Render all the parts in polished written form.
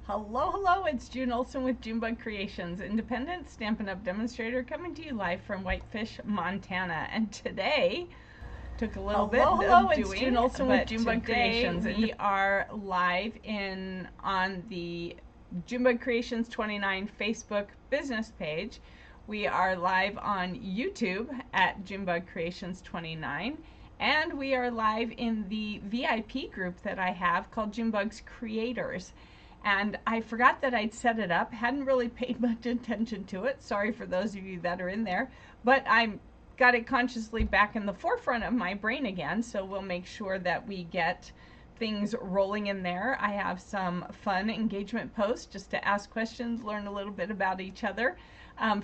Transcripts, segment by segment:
Hello, hello, it's June Olson with Junebug Creations, independent Stampin' Up! Demonstrator coming to you live from Whitefish, Montana. And today, took a little bit of It's doing, June Olson with but Junebug today Creations. we are live on the Junebug Creations 29 Facebook business page. We are live on YouTube at Junebug Creations 29. And we are live in the VIP group that I have called Junebug's Creators. And I forgot that I'd set it up, hadn't really paid much attention to it. Sorry for those of you that are in there, but I got it consciously back in the forefront of my brain again, so we'll make sure that we get things rolling in there. I have some fun engagement posts just to ask questions, learn a little bit about each other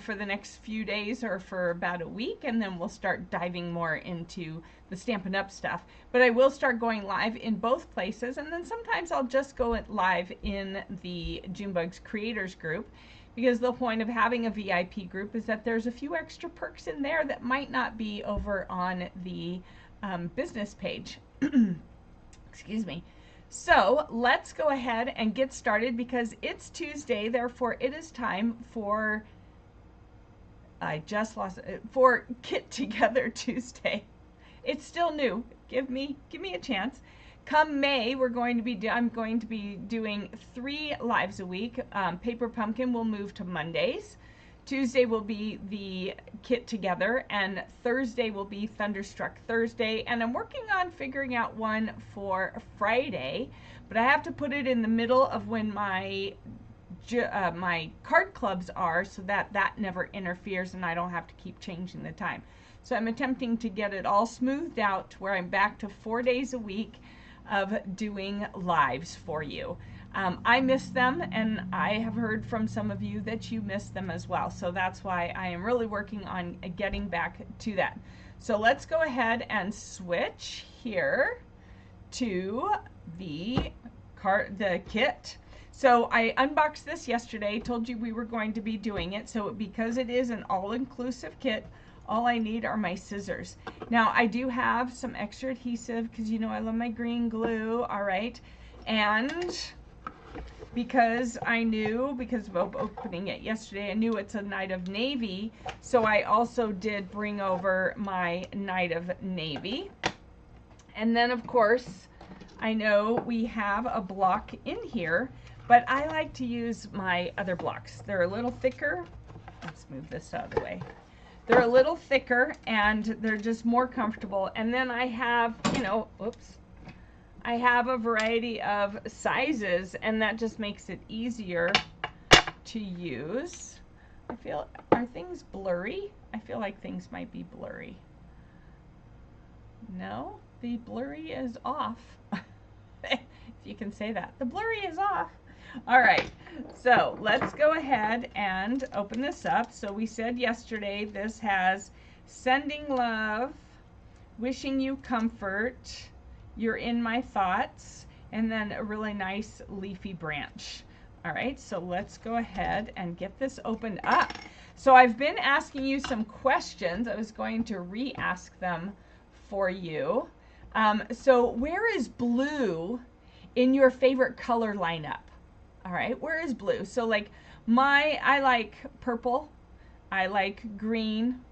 for the next few days or for about a week, and then we'll start diving more into the Stampin' Up! Stuff. But I will start going live in both places, and then sometimes I'll just go live in the Junebug's Creators group, because the point of having a VIP group is that there's a few extra perks in there that might not be over on the business page. Excuse me. So let's go ahead and get started because it's Tuesday, therefore it is time for, I just lost it, for Get Together Tuesday. It's still new. Give me a chance. Come May, I'm going to be doing 3 lives a week. Paper Pumpkin will move to Mondays. Tuesday will be the Kit Together, and Thursday will be Thunderstruck Thursday. And I'm working on figuring out one for Friday, but I have to put it in the middle of when my card clubs are, so that never interferes and I don't have to keep changing the time. So I'm attempting to get it all smoothed out to where I'm back to 4 days a week of doing lives for you. I miss them, and I have heard from some of you that you miss them as well. So that's why I am really working on getting back to that. So let's go ahead and switch here to the kit. So I unboxed this yesterday, told you we were going to be doing it. So because it is an all-inclusive kit, all I need are my scissors. Now I do have some extra adhesive because you know I love my green glue, all right? And because of opening it yesterday, I knew it's a Night of Navy, so I also did bring over my Night of Navy. And then of course, I know we have a block in here, but I like to use my other blocks. They're a little thicker. Let's move this out of the way. They're a little thicker and they're just more comfortable. And then I have, I have a variety of sizes, and that just makes it easier to use. Are things blurry? I feel like things might be blurry. No, the blurry is off. If you can say that. The blurry is off. All right, so let's go ahead and open this up. So we said yesterday this has sending love, wishing you comfort, you're in my thoughts, and then a really nice leafy branch. All right, so let's go ahead and get this opened up. So I've been asking you some questions. I was going to re-ask them for you. So where is blue in your favorite color lineup? All right, where is blue? So like I like purple, I like green,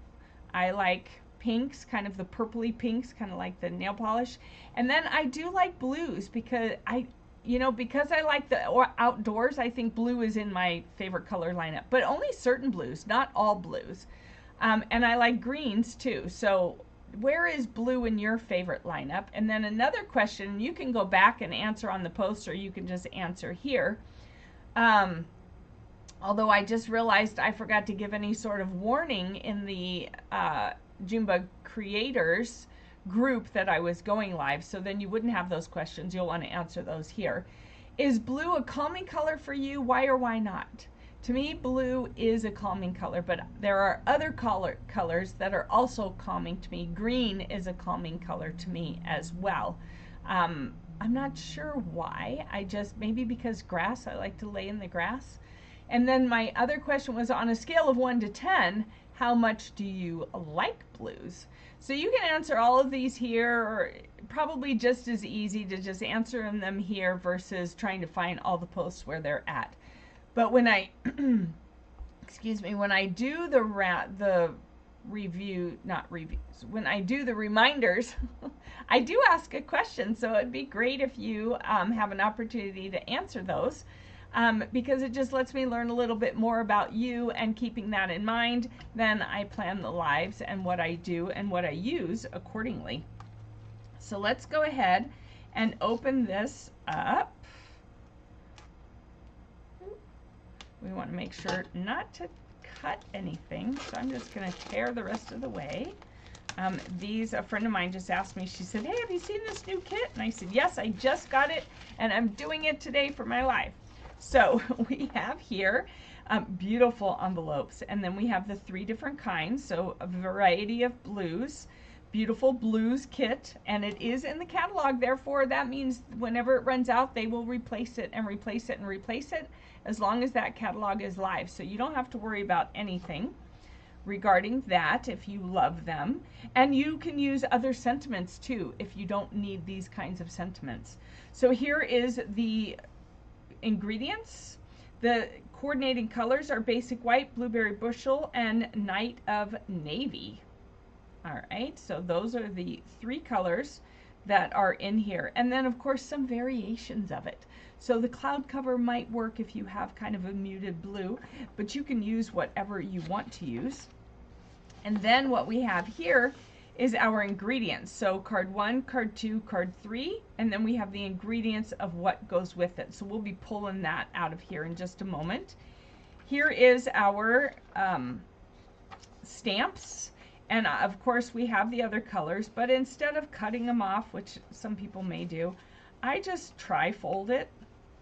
I like pinks, kind of the purpley pinks, kind of like the nail polish. And then I do like blues because because I like the outdoors, I think blue is in my favorite color lineup, but only certain blues, not all blues. And I like greens too. So where is blue in your favorite lineup? And then another question, you can go back and answer on the post, or you can just answer here. Although I just realized I forgot to give any sort of warning in the Junebug Creators group that I was going live, so then you wouldn't have those questions. You'll want to answer those here. Is blue a calming color for you? Why or why not? To me, blue is a calming color, but there are other colors that are also calming to me. Green is a calming color to me as well. I'm not sure why. Maybe because grass, I like to lay in the grass. And then my other question was, on a scale of 1 to 10, how much do you like blues? So you can answer all of these here, or probably just as easy to just answer them here versus trying to find all the posts where they're at. But when I, excuse me, when I do the review, not reviews, when I do the reminders, I do ask a question. So it'd be great if you have an opportunity to answer those. Because it just lets me learn a little bit more about you, and keeping that in mind, then I plan the lives and what I do and what I use accordingly. So let's go ahead and open this up. We want to make sure not to cut anything, so I'm just going to tear the rest of the way. A friend of mine just asked me, she said, hey, have you seen this new kit? And I said, yes, I just got it, and I'm doing it today for my life. So we have here beautiful envelopes, and then we have the 3 different kinds, so a variety of blues, beautiful blues kit, and it is in the catalog. Therefore, that means whenever it runs out, they will replace it and replace it and replace it as long as that catalog is live. So you don't have to worry about anything regarding that if you love them. And you can use other sentiments too if you don't need these kinds of sentiments. So here is the ingredients. The coordinating colors are basic white, blueberry bushel, and night of navy. All right, so those are the 3 colors that are in here, and then of course some variations of it. So the cloud cover might work if you have kind of a muted blue, but you can use whatever you want to use. And then what we have here is our ingredients. So card 1, card 2, card 3, and then we have the ingredients of what goes with it. So we'll be pulling that out of here in just a moment. Here is our stamps, and of course we have the other colors, but instead of cutting them off, which some people may do, I just tri-fold it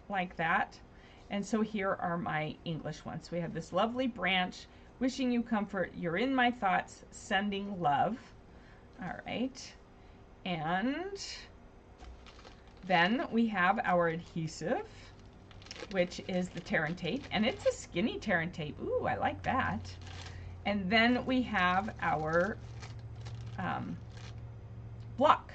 like that. And so here are my English ones. We have this lovely branch, wishing you comfort, you're in my thoughts, sending love. All right, and then we have our adhesive, which is the tear and tape, and it's a skinny tear and tape. Ooh, I like that. And then we have our block,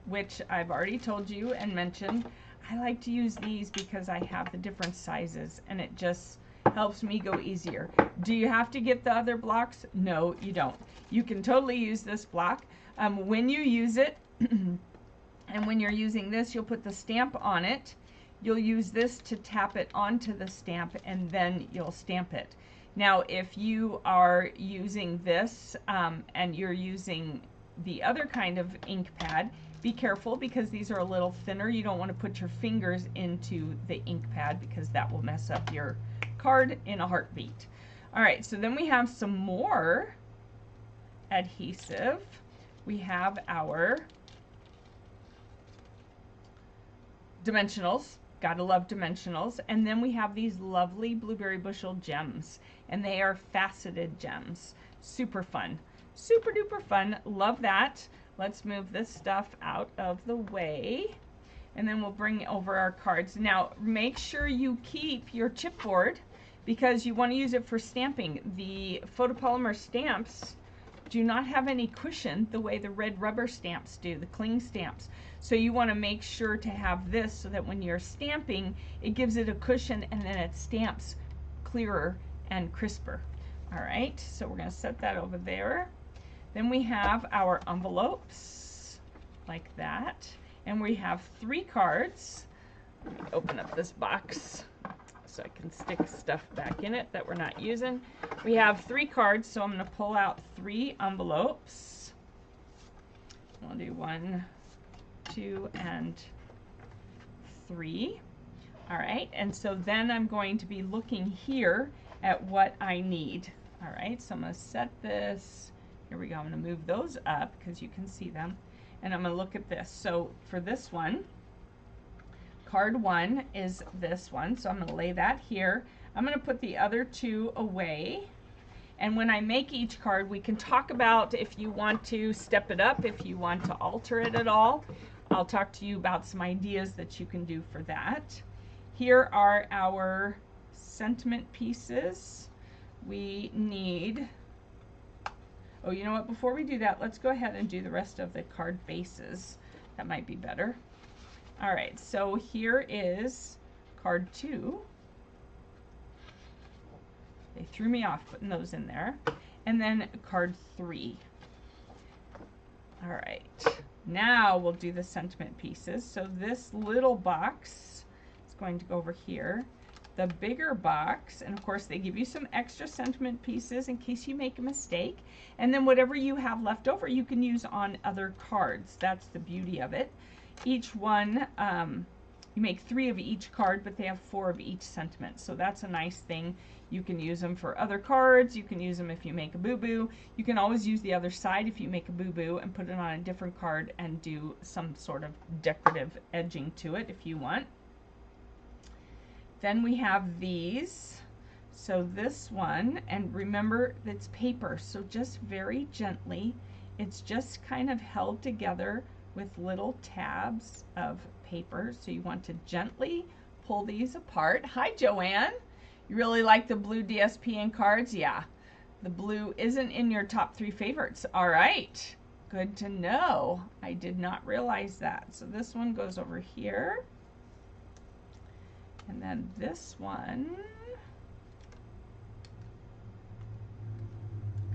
which I've already told you and mentioned. I like to use these because I have the different sizes, and it just helps me go easier. Do you have to get the other blocks? No, you don't. You can totally use this block. When you use it, and when you're using this, you'll put the stamp on it. You'll use this to tap it onto the stamp, and then you'll stamp it. Now, if you are using this and you're using the other kind of ink pad, be careful because these are a little thinner. You don't want to put your fingers into the ink pad because that will mess up your card in a heartbeat. All right, so then we have some more adhesive. We have our dimensionals. Gotta love dimensionals. And then we have these lovely blueberry bushel gems, and they are faceted gems. Super fun. Super duper fun. Love that. Let's move this stuff out of the way, and then we'll bring over our cards. Now, make sure you keep your chipboard because you want to use it for stamping. The photopolymer stamps do not have any cushion the way the red rubber stamps do, the cling stamps. So you want to make sure to have this so that when you're stamping, it gives it a cushion and then it stamps clearer and crisper. All right, so we're going to set that over there. Then we have our envelopes like that, and we have 3 cards. Open up this box so I can stick stuff back in it that we're not using. We have 3 cards, so I'm going to pull out 3 envelopes. I'll do 1, 2, and 3. All right, and so then I'm going to be looking here at what I need. All right, so I'm going to set this. Here we go. I'm going to move those up because you can see them, and I'm going to look at this. So for this one, card 1 is this one, so I'm going to lay that here. I'm going to put the other 2 away, and when I make each card, we can talk about if you want to step it up, if you want to alter it at all. I'll talk to you about some ideas that you can do for that. Here are our sentiment pieces. We need Oh, you know what? Before we do that, let's go ahead and do the rest of the card bases. That might be better. All right, so here is card 2. They threw me off putting those in there. And then card 3. All right, now we'll do the sentiment pieces. So this little box is going to go over here. The bigger box, and of course they give you some extra sentiment pieces in case you make a mistake. And then whatever you have left over, you can use on other cards. That's the beauty of it. Each one, you make 3 of each card, but they have 4 of each sentiment. So that's a nice thing. You can use them for other cards. You can use them if you make a boo-boo. You can always use the other side if you make a boo-boo and put it on a different card and do some sort of decorative edging to it if you want. Then we have these. So this one, and remember it's paper, so just very gently, it's just kind of held together with little tabs of paper. So you want to gently pull these apart. Hi, Joanne. You really like the blue DSPN cards? Yeah. The blue isn't in your top 3 favorites. All right. Good to know. I did not realize that. So this one goes over here. And then this one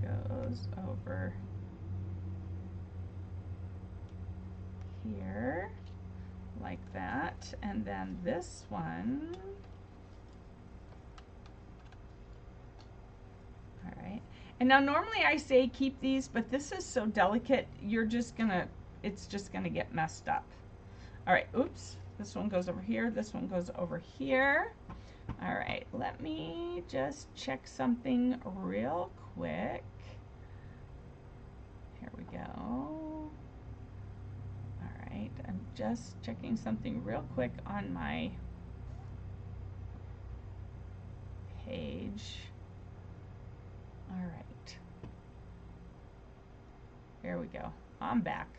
goes over here like that. And then this one, all right. And now normally I say keep these, but this is so delicate, it's just gonna get messed up. All right, oops. This one goes over here, this one goes over here. All right, let me just check something real quick. Here we go. All right, I'm just checking something real quick on my page. All right. Here we go. I'm back.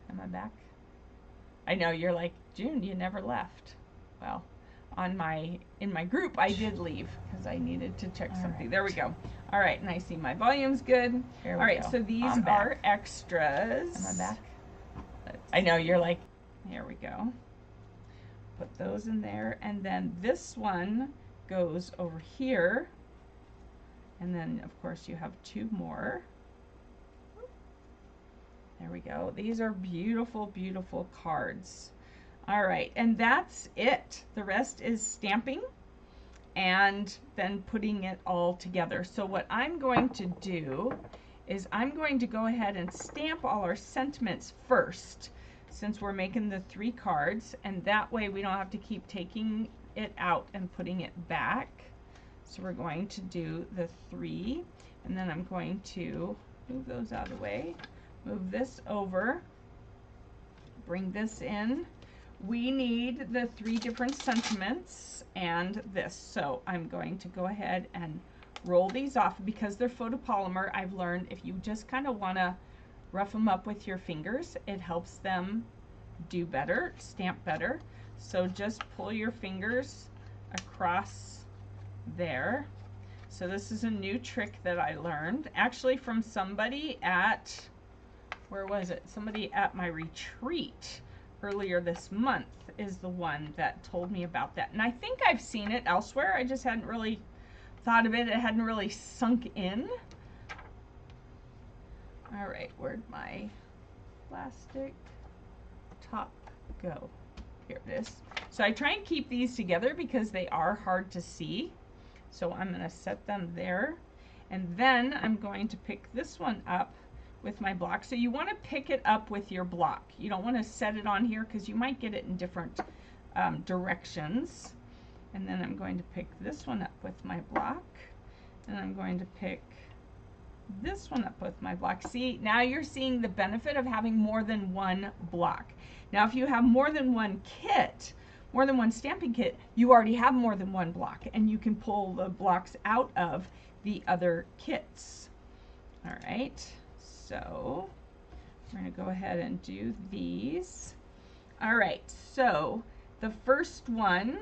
Am I back? I know you're like, June, you never left. Well, in my group, I did leave because I needed to check something. Right. There we go. All right, and I see my volume's good. All right, so these are extras. Am I back? I know you're like, here we go. Put those in there, and then this one goes over here. And then, of course, you have 2 more. There we go. These are beautiful, beautiful cards. All right, and that's it. The rest is stamping and then putting it all together. So what I'm going to do is I'm going to go ahead and stamp all our sentiments first, since we're making the 3 cards, and that way we don't have to keep taking it out and putting it back. So we're going to do the 3, and then I'm going to move those out of the way. Move this over, bring this in. We need the 3 different sentiments and this. So I'm going to go ahead and roll these off. Because they're photopolymer, I've learned if you just kind of want to rough them up with your fingers, it helps them do better, stamp better. So just pull your fingers across there. So this is a new trick that I learned, actually from somebody at, where was it? Somebody at my retreat earlier this month is the one that told me about that. And I think I've seen it elsewhere. I just hadn't really thought of it. It hadn't really sunk in. All right, where'd my plastic top go? Here it is. So I try and keep these together because they are hard to see. So I'm going to set them there. And then I'm going to pick this one up with my block. So you want to pick it up with your block. You don't want to set it on here because you might get it in different directions. And then I'm going to pick this one up with my block. And I'm going to pick this one up with my block. See, now you're seeing the benefit of having more than one block. Now if you have more than one kit, more than one stamping kit, you already have more than one block, and you can pull the blocks out of the other kits. All right, so we're going to go ahead and do these. All right, so the first one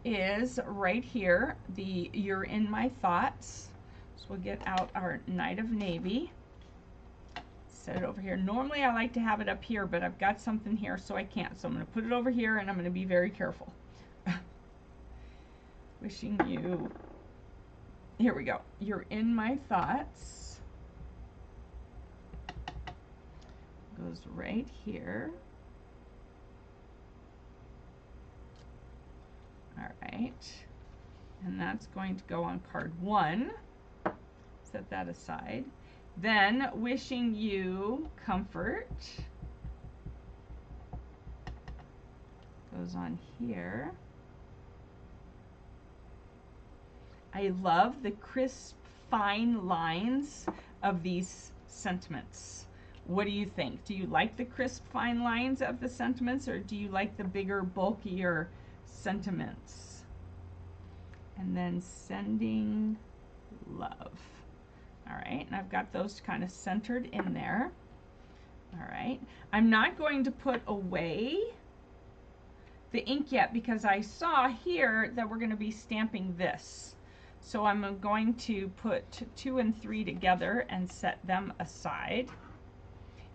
is right here, the You're in My Thoughts. So we'll get out our Night of Navy. Set it over here. Normally I like to have it up here, but I've got something here so I can't. So I'm going to put it over here and I'm going to be very careful. Wishing you, here we go. You're in my thoughts. Goes right here. All right. And that's going to go on card 1. Set that aside. Then, wishing you comfort. Goes on here. I love the crisp, fine lines of these sentiments. What do you think? Do you like the crisp, fine lines of the sentiments, or do you like the bigger, bulkier sentiments? And then sending love. All right, and I've got those kind of centered in there. All right, I'm not going to put away the ink yet because I saw here that we're going to be stamping this. So I'm going to put 2 and 3 together and set them aside.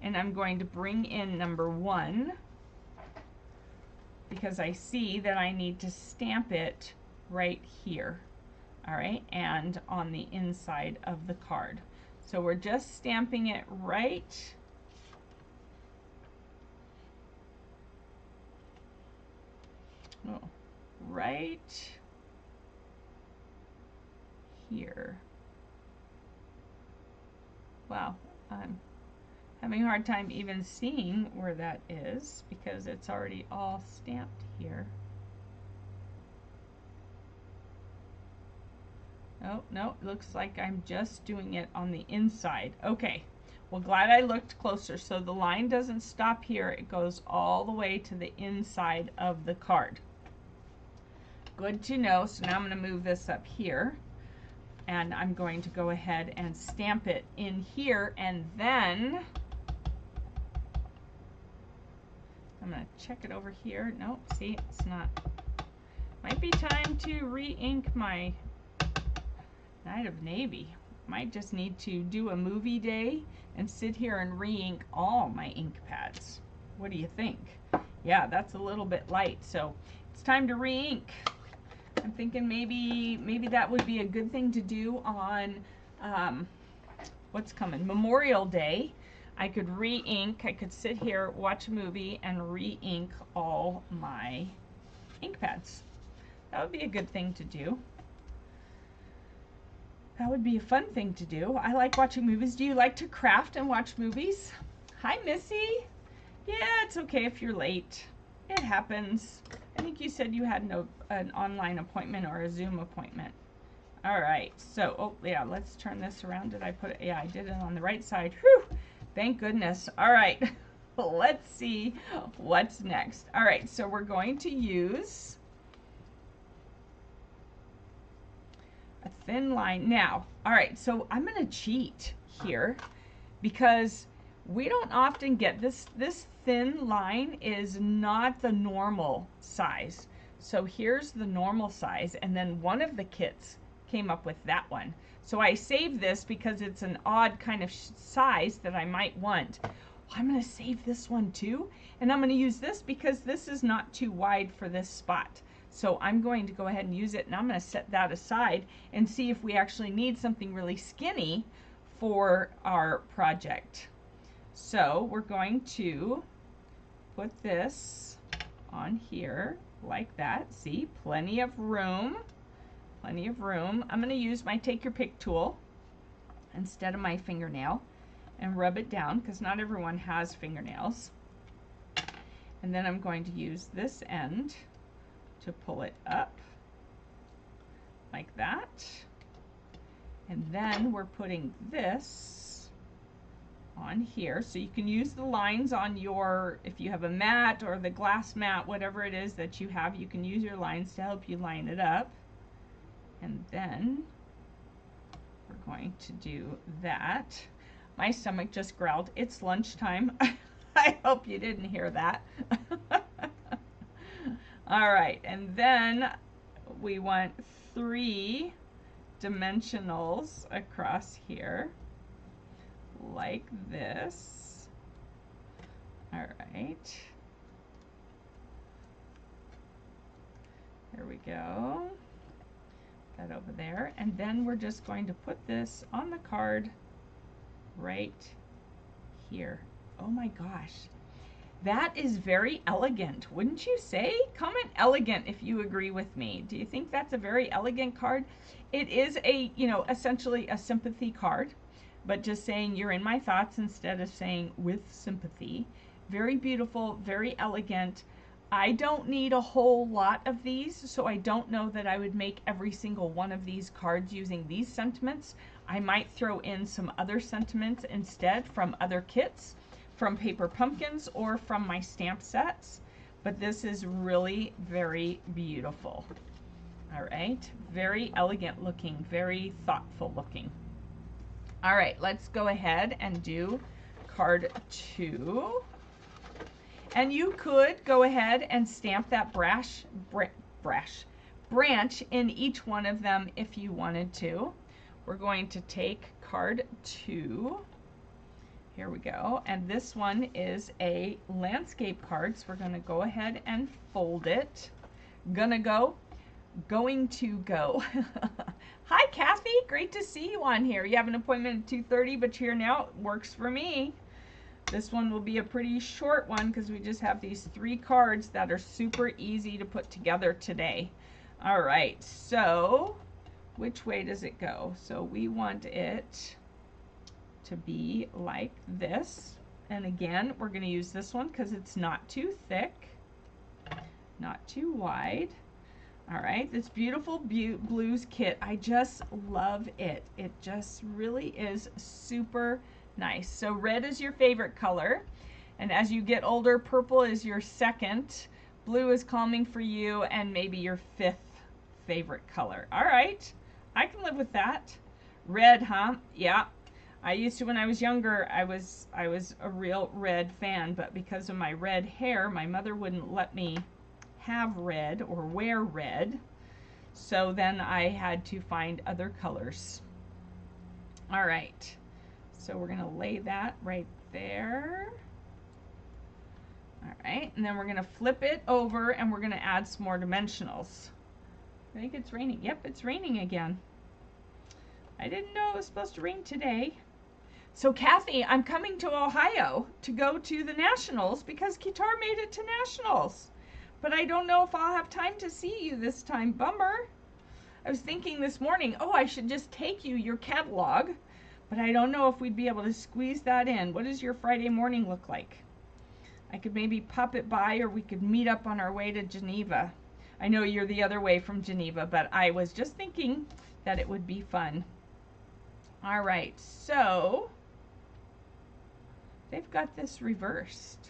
And I'm going to bring in number 1 because I see that I need to stamp it right here. All right, and on the inside of the card. So we're just stamping it right right here. Wow, I'm having a hard time even seeing where that is because it's already all stamped here. Oh, no, looks like I'm just doing it on the inside. Okay, well, glad I looked closer. So the line doesn't stop here. It goes all the way to the inside of the card. Good to know. So now I'm going to move this up here. And I'm going to go ahead and stamp it in here. And then I'm going to check it over here. Nope, see, it's not. Might be time to re-ink my Night of Navy. Might just need to do a movie day and sit here and re-ink all my ink pads. What do you think? Yeah, that's a little bit light, so it's time to re-ink. I'm thinking maybe that would be a good thing to do on what's coming, Memorial Day. I could re-ink, I could sit here, watch a movie, and re-ink all my ink pads. That would be a good thing to do. That would be a fun thing to do. I like watching movies. Do you like to craft and watch movies? Hi, Missy. Yeah, it's okay if you're late. It happens. I think you said you had an online appointment or a Zoom appointment. All right, so, oh, yeah, let's turn this around. Did I put it? Yeah, I did it on the right side. Whew, thank goodness. All right, let's see what's next. All right, so we're going to use a thin line now. All right, so I'm going to cheat here because we don't often get this thin line is not the normal size. So here's the normal size, and then one of the kits came up with that one. So I saved this because it's an odd kind of size that I might want. I'm going to save this one too, and I'm going to use this because this is not too wide for this spot. So I'm going to go ahead and use it, and I'm going to set that aside and see if we actually need something really skinny for our project. So we're going to put this on here like that. See, plenty of room, plenty of room. I'm going to use my take your pick tool instead of my fingernail and rub it down because not everyone has fingernails. And then I'm going to use this end to pull it up like that. And then we're putting this on here. So you can use the lines on your, if you have a mat or the glass mat, whatever it is that you have, you can use your lines to help you line it up. And then we're going to do that. My stomach just growled. It's lunchtime. I hope you didn't hear that. All right, and then we want 3 dimensionals across here like this. All right. There we go. That over there. And then we're just going to put this on the card right here. Oh my gosh. That is very elegant, wouldn't you say? Comment elegant if you agree with me. Do you think that's a very elegant card? It is a, you know, essentially a sympathy card, but just saying you're in my thoughts instead of saying with sympathy. Very beautiful, very elegant. I don't need a whole lot of these, so I don't know that I would make every single one of these cards using these sentiments. I might throw in some other sentiments instead from other kits, from Paper Pumpkins or from my stamp sets, but this is really very beautiful. All right, very elegant looking, very thoughtful looking. All right, let's go ahead and do card 2. And you could go ahead and stamp that branch in each one of them if you wanted to. We're going to take card 2. Here we go. And this one is a landscape card. So we're going to go ahead and fold it. Going to go. Hi, Kathy. Great to see you on here. You have an appointment at 2:30, but you're here now. It works for me. This one will be a pretty short one because we just have these 3 cards that are super easy to put together today. All right, so which way does it go? So we want it to be like this. And again, we're going to use this one because it's not too thick, not too wide. All right, this beautiful blues kit, I just love it. It just really is super nice. So red is your favorite color, and as you get older, purple is your second, blue is calming for you, and maybe your 5th favorite color. All right, I can live with that. Red, huh? Yeah. I used to, when I was younger, I was a real red fan, but because of my red hair, my mother wouldn't let me have red or wear red, so then I had to find other colors. All right. So we're going to lay that right there. All right, and then we're going to flip it over and we're going to add some more dimensionals. I think it's raining. Yep, it's raining again. I didn't know it was supposed to rain today. So Kathy, I'm coming to Ohio to go to the Nationals because Guitar made it to Nationals. But I don't know if I'll have time to see you this time. Bummer. I was thinking this morning, oh, I should just take you your catalog. But I don't know if we'd be able to squeeze that in. What does your Friday morning look like? I could maybe pop it by, or we could meet up on our way to Geneva. I know you're the other way from Geneva, but I was just thinking that it would be fun. All right, so they've got this reversed.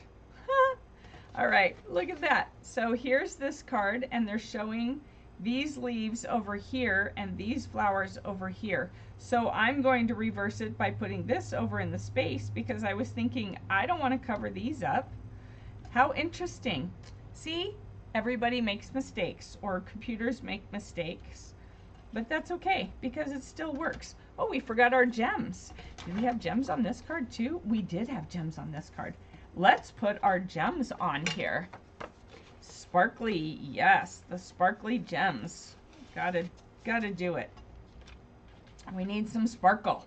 All right, look at that. So here's this card, and they're showing these leaves over here and these flowers over here. So I'm going to reverse it by putting this over in the space because I was thinking I don't want to cover these up. How interesting. See, everybody makes mistakes, or computers make mistakes, but that's okay because it still works. Oh, we forgot our gems. Did we have gems on this card too? We did have gems on this card. Let's put our gems on here. Sparkly, yes, the sparkly gems. Gotta do it. We need some sparkle.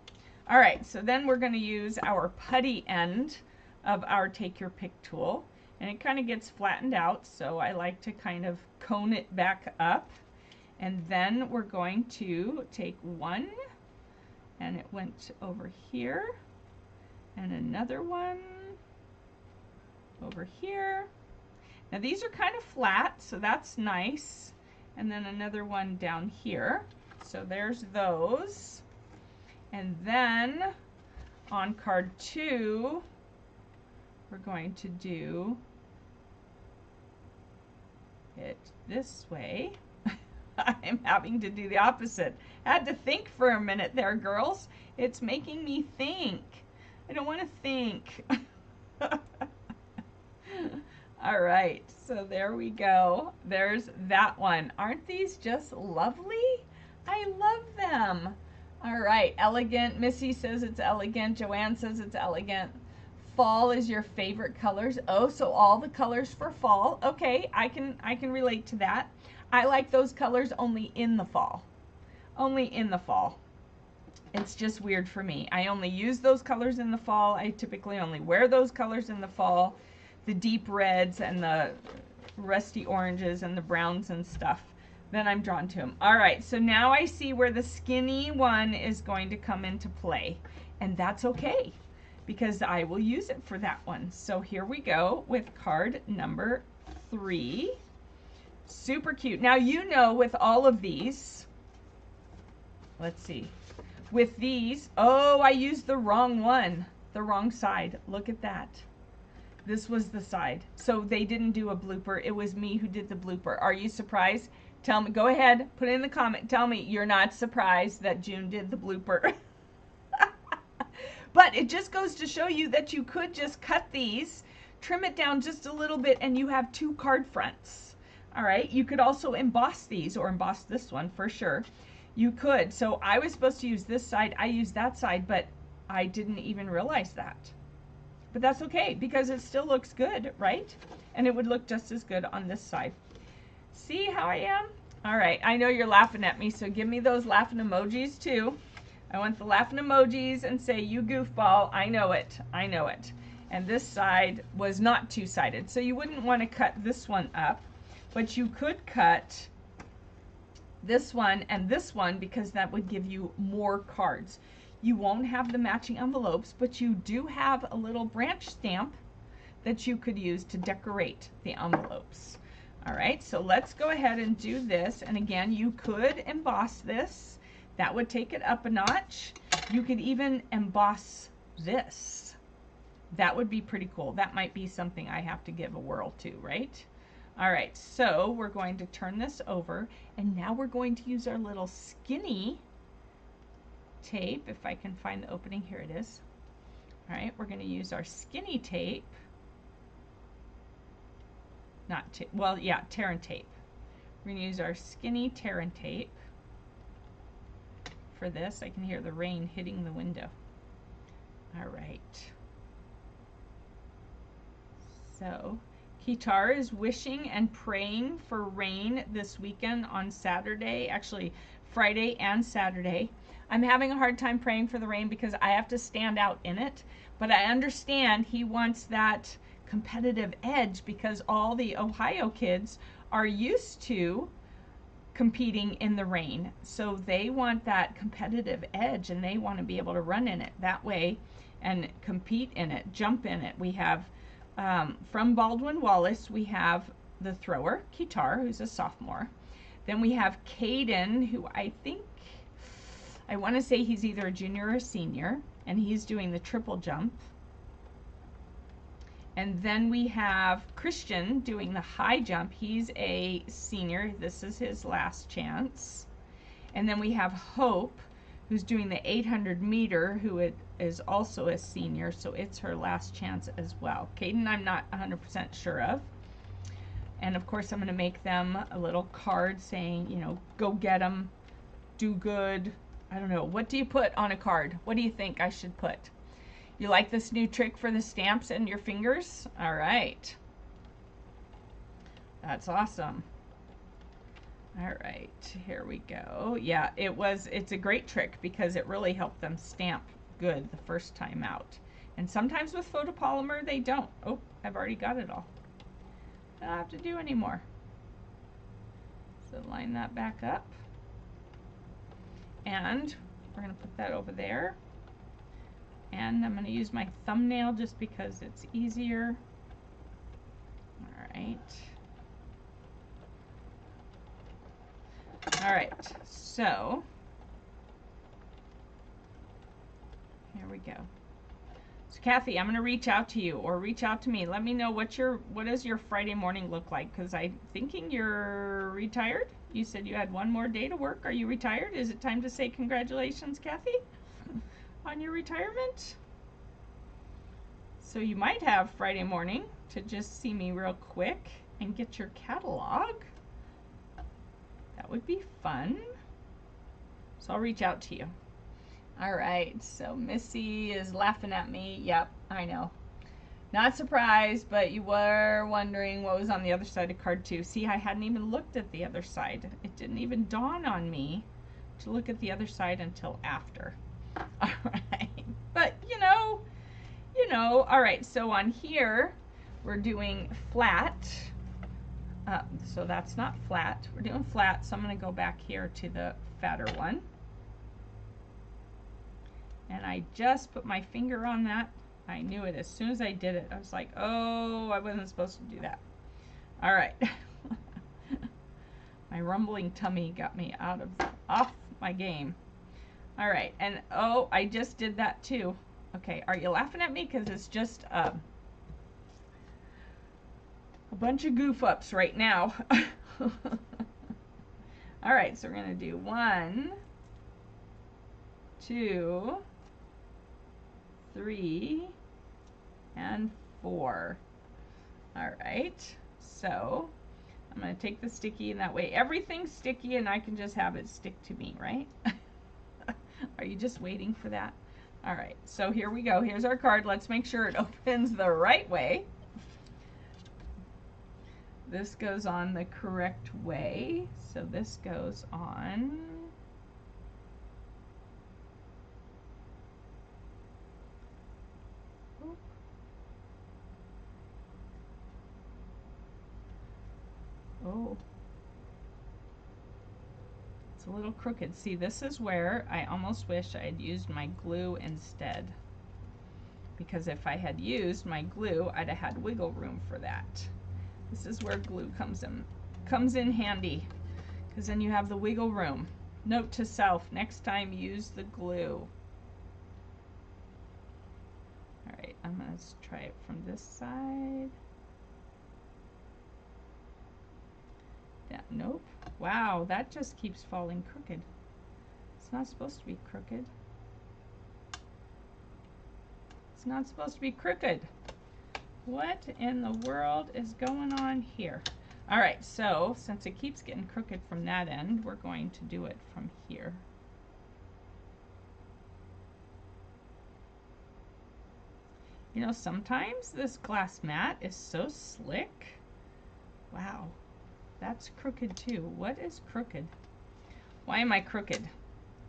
All right, so then we're going to use our putty end of our Take Your Pick tool, and it kind of gets flattened out, so I like to kind of cone it back up. And then we're going to take one, and it went over here, and another one over here. Now these are kind of flat, so that's nice. And then another one down here. So there's those. And then on card 2, we're going to do it this way. I'm having to do the opposite. I had to think for a minute there, girls. It's making me think. I don't want to think. All right, so there we go. There's that one. Aren't these just lovely? I love them. All right, elegant. Missy says it's elegant. Joanne says it's elegant. Fall is your favorite colors. Oh, so all the colors for fall. Okay, I can relate to that. I like those colors only in the fall. Only in the fall. It's just weird for me. I only use those colors in the fall. I typically only wear those colors in the fall. The deep reds and the rusty oranges and the browns and stuff. Then I'm drawn to them. All right, so now I see where the skinny one is going to come into play. And that's okay, because I will use it for that one. So here we go with card number 3. Super cute. Now, you know, with all of these, let's see. With these, oh, I used the wrong one, the wrong side. Look at that. This was the side. So they didn't do a blooper. It was me who did the blooper. Are you surprised? Tell me, go ahead, put it in the comment. Tell me you're not surprised that June did the blooper. But it just goes to show you that you could just cut these, trim it down just a little bit, and you have 2 card fronts. All right, you could also emboss these, or emboss this one for sure. You could. So I was supposed to use this side. I used that side, but I didn't even realize that. But that's okay, because it still looks good, right? And it would look just as good on this side. See how I am? All right, I know you're laughing at me, so give me those laughing emojis too. I want the laughing emojis and say, you goofball, I know it, I know it. And this side was not 2-sided, so you wouldn't want to cut this one up, but you could cut this one and this one, because that would give you more cards. You won't have the matching envelopes, but you do have a little branch stamp that you could use to decorate the envelopes. All right, so let's go ahead and do this. And again, you could emboss this. That would take it up a notch. You could even emboss this. That would be pretty cool. That might be something I have to give a whirl to, right? All right, so we're going to turn this over, and now we're going to use our little skinny tape. If I can find the opening, here it is. All right, we're going to use our skinny tape. Tear and tape. We're going to use our skinny tear and tape for this. I can hear the rain hitting the window. All right. So, Kitar is wishing and praying for rain this weekend on Saturday, actually Friday and Saturday. I'm having a hard time praying for the rain because I have to stand out in it, but I understand he wants that competitive edge because all the Ohio kids are used to competing in the rain. So they want that competitive edge, and they want to be able to run in it that way and compete in it, jump in it. We have from Baldwin Wallace, we have the thrower, Kitar, who's a sophomore. Then we have Caden, who I want to say he's either a junior or a senior, and he's doing the triple jump. And then we have Christian doing the high jump. He's a senior. This is his last chance. And then we have Hope, who's doing the 800 meter, who is also a senior, so it's her last chance as well. Caden, I'm not 100% sure of. And of course, I'm going to make them a little card saying, you know, go get them, do good. I don't know. What do you put on a card? What do you think I should put? You like this new trick for the stamps and your fingers? All right. That's awesome. All right, here we go. Yeah, it's a great trick because it really helped them stamp good the first time out. And sometimes with photopolymer, they don't. Oh, I've already got it all. I don't have to do any more. So line that back up. And we're going to put that over there. And I'm going to use my thumbnail just because it's easier. All right. All right, so here we go. So Kathy, I'm going to reach out to you, or reach out to me. Let me know what does your Friday morning look like, because I'm thinking you're retired. You said you had one more day to work. Are you retired? Is it time to say congratulations, Kathy, on your retirement? So you might have Friday morning to just see me real quick and get your catalog. That would be fun. So I'll reach out to you. All right, so Missy is laughing at me. Yep, I know. Not surprised, but you were wondering what was on the other side of card 2. See, I hadn't even looked at the other side. It didn't even dawn on me to look at the other side until after. All right, but you know. All right, so on here, we're doing flat. So that's not flat. We're doing flat, so I'm going to go back here to the fatter one. And I just put my finger on that. I knew it as soon as I did it. I was like, oh, I wasn't supposed to do that. All right. My rumbling tummy got me off my game. All right, and oh, I just did that too. Okay, are you laughing at me? Because it's just a bunch of goof ups right now. All right, so we're going to do 1, 2, 3, and 4. All right, so I'm going to take the sticky, and that way everything's sticky and I can just have it stick to me, right? Are you just waiting for that? All right, so here we go. Here's our card. Let's make sure it opens the right way. This goes on the correct way. So this goes on. Oh. It's a little crooked. See, this is where I almost wish I had used my glue instead. Because if I had used my glue, I'd have had wiggle room for that. This is where glue comes in handy, because then you have the wiggle room. Note to self, next time use the glue. All right, I'm going to try it from this side. Yeah, nope. Wow, that just keeps falling crooked. It's not supposed to be crooked. It's not supposed to be crooked. What in the world is going on here? All right, so since it keeps getting crooked from that end, we're going to do it from here. You know, sometimes this glass mat is so slick. Wow, that's crooked too. What is crooked? Why am I crooked?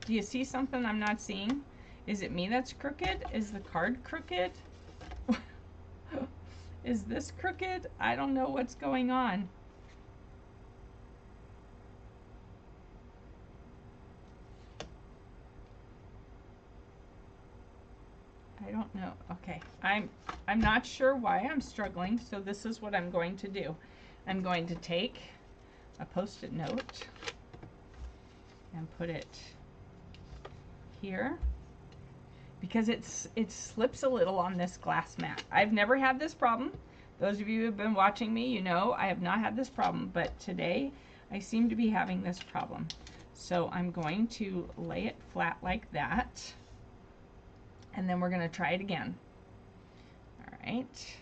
Do you see something I'm not seeing? Is it me that's crooked? Is the card crooked? Is this crooked? I don't know what's going on. I don't know. Okay, I'm not sure why I'm struggling, so this is what I'm going to do. I'm going to take a Post-it note and put it here, because it slips a little on this glass mat. I've never had this problem. Those of you who have been watching me, you know I have not had this problem, but today I seem to be having this problem. So I'm going to lay it flat like that, and then we're going to try it again. All right.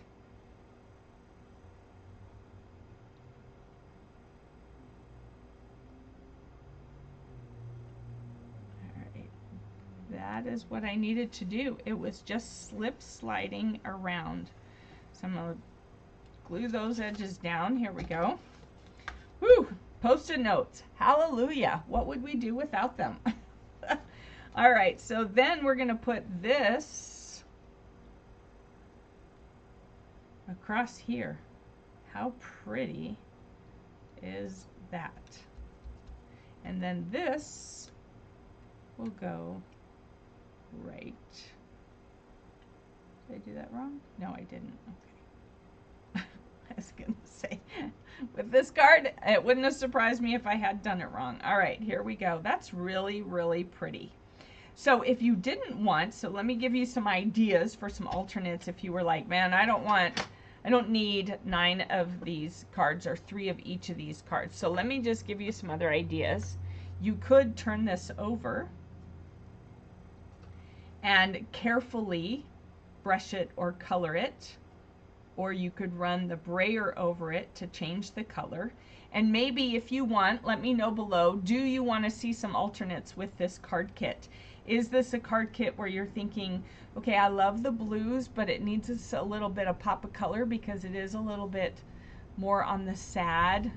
That is what I needed to do. It was just slip sliding around. So I'm going to glue those edges down. Here we go. Whew! Post-it notes. Hallelujah. What would we do without them? All right, so then we're going to put this across here. How pretty is that? And then this will go right. Did I do that wrong? No, I didn't. Okay. I was going to say, with this card, it wouldn't have surprised me if I had done it wrong. All right, here we go. That's really, really pretty. So if you didn't want, so let me give you some ideas for some alternates if you were like, man, I don't need 9 of these cards or 3 of each of these cards. So let me just give you some other ideas. You could turn this over and carefully brush it or color it or you could run the brayer over it to change the color. And maybe if you want, let me know below, do you want to see some alternates with this card kit? Is this a card kit where you're thinking, okay, I love the blues, but it needs a little bit of pop of color because it is a little bit more on the sad,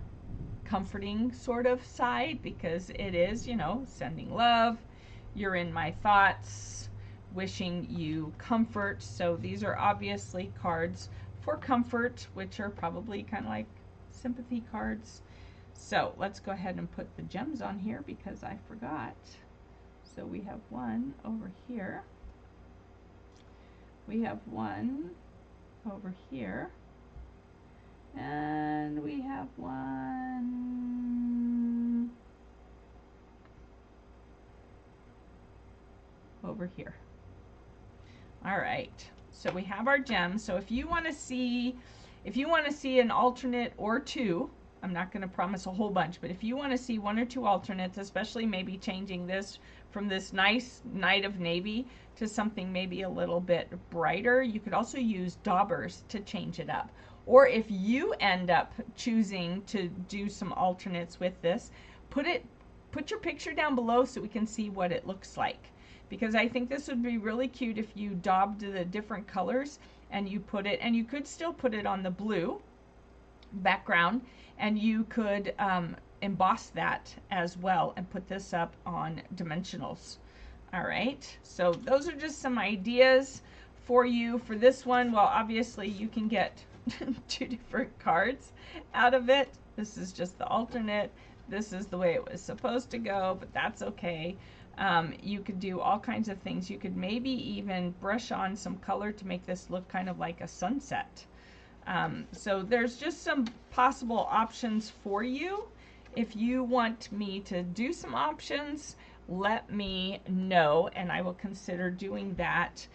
comforting sort of side, because it is, you know, sending love, you're in my thoughts, wishing you comfort. So these are obviously cards for comfort, which are probably kind of like sympathy cards. So let's go ahead and put the gems on here because I forgot. So we have one over here. We have one over here. And we have one over here. All right, so we have our gems. So if you want to see an alternate or two, I'm not going to promise a whole bunch, but if you want to see one or two alternates, especially maybe changing this from this nice night of navy to something maybe a little bit brighter, you could also use daubers to change it up. Or if you end up choosing to do some alternates with this, put your picture down below so we can see what it looks like. Because I think this would be really cute if you daubed the different colors and you put it, and you could still put it on the blue background, and you could emboss that as well and put this up on dimensionals. All right, so those are just some ideas for you for this one. Well, obviously you can get two different cards out of it. This is just the alternate. This is the way it was supposed to go, but that's okay. You could do all kinds of things. You could maybe even brush on some color to make this look kind of like a sunset. So there's just some possible options for you. If you want me to do some options, let me know, and I will consider doing that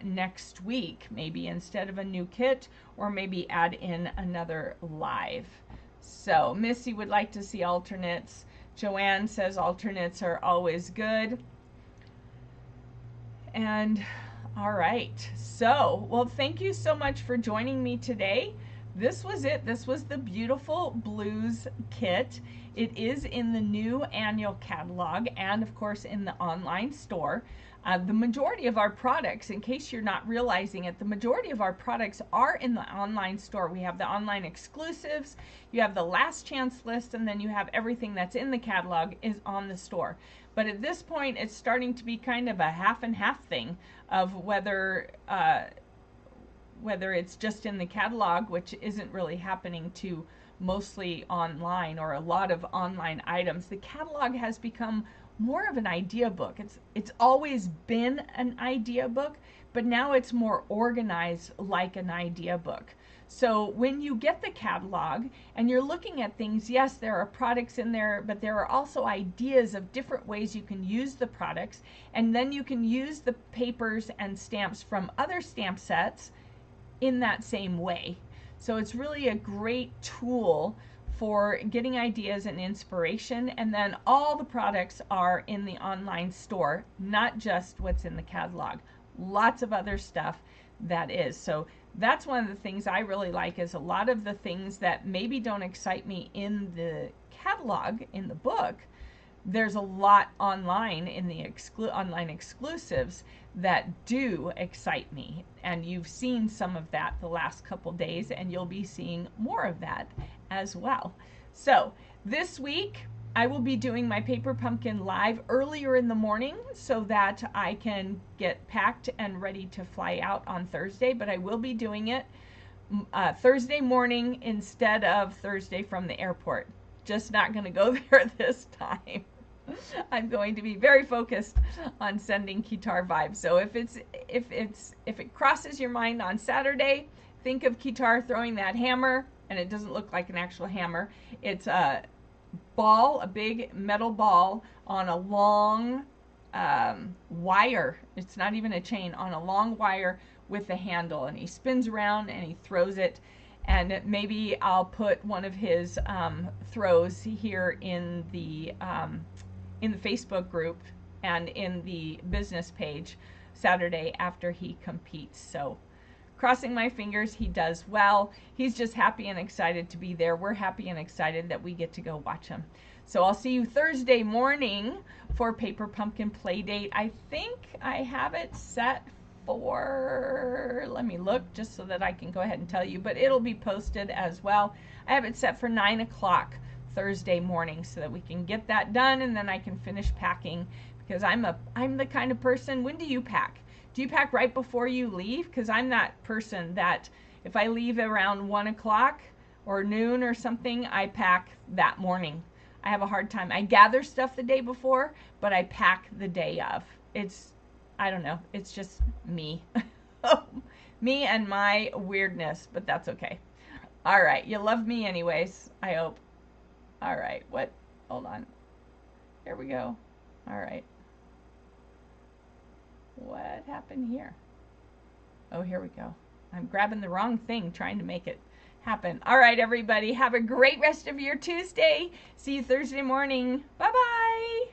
next week, maybe instead of a new kit, or maybe add in another live. So Missy would like to see alternates. Joanne says alternates are always good. And all right, so, well, thank you so much for joining me today. This was it. This was the Beautiful Blues kit. It is in the new annual catalog and, of course, in the online store. The majority of our products, in case you're not realizing it, the majority of our products are in the online store. We have the online exclusives, you have the last chance list, and then you have everything that's in the catalog is on the store. But at this point, it's starting to be kind of a half and half thing of whether it's just in the catalog, which isn't really happening to mostly online or a lot of online items. The catalog has become more of an idea book. It's always been an idea book, but now it's more organized like an idea book. So when you get the catalog and you're looking at things, yes, there are products in there, but there are also ideas of different ways you can use the products, and then you can use the papers and stamps from other stamp sets in that same way. So it's really a great tool for getting ideas and inspiration, and then all the products are in the online store, not just what's in the catalog. Lots of other stuff that is. So that's one of the things I really like, is a lot of the things that maybe don't excite me in the catalog, in the book, there's a lot online in the online exclusives that do excite me. And you've seen some of that the last couple days, and you'll be seeing more of that as well. So this week I will be doing my Paper Pumpkin live earlier in the morning so that I can get packed and ready to fly out on Thursday, but I will be doing it Thursday morning instead of Thursday from the airport. Just not going to go there this time. I'm going to be very focused on sending Kitar vibes. So if it crosses your mind on Saturday, think of Kitar throwing that hammer, and it doesn't look like an actual hammer. It's a ball, a big metal ball on a long wire. It's not even a chain, on a long wire with a handle, and he spins around and he throws it. And maybe I'll put one of his throws here in the Facebook group and in the business page Saturday after he competes. So crossing my fingers he does well. He's just happy and excited to be there. We're happy and excited that we get to go watch him. So I'll see you Thursday morning for Paper Pumpkin Playdate. I think I have it set for, let me look just so that I can go ahead and tell you, but it'll be posted as well. I have it set for 9 o'clock Thursday morning so that we can get that done, and then I can finish packing, because I'm the kind of person, when do you pack? Do you pack right before you leave? Because I'm that person that if I leave around 1 o'clock or noon or something, I pack that morning. I have a hard time. I gather stuff the day before, but I pack the day of. I don't know, it's just me. Me and my weirdness, but that's okay. All right, you love me anyways, I hope. All right, what? Hold on. Here we go. All right. What happened here? Oh, here we go. I'm grabbing the wrong thing trying to make it happen. All right, everybody, have a great rest of your Tuesday. See you Thursday morning. Bye-bye.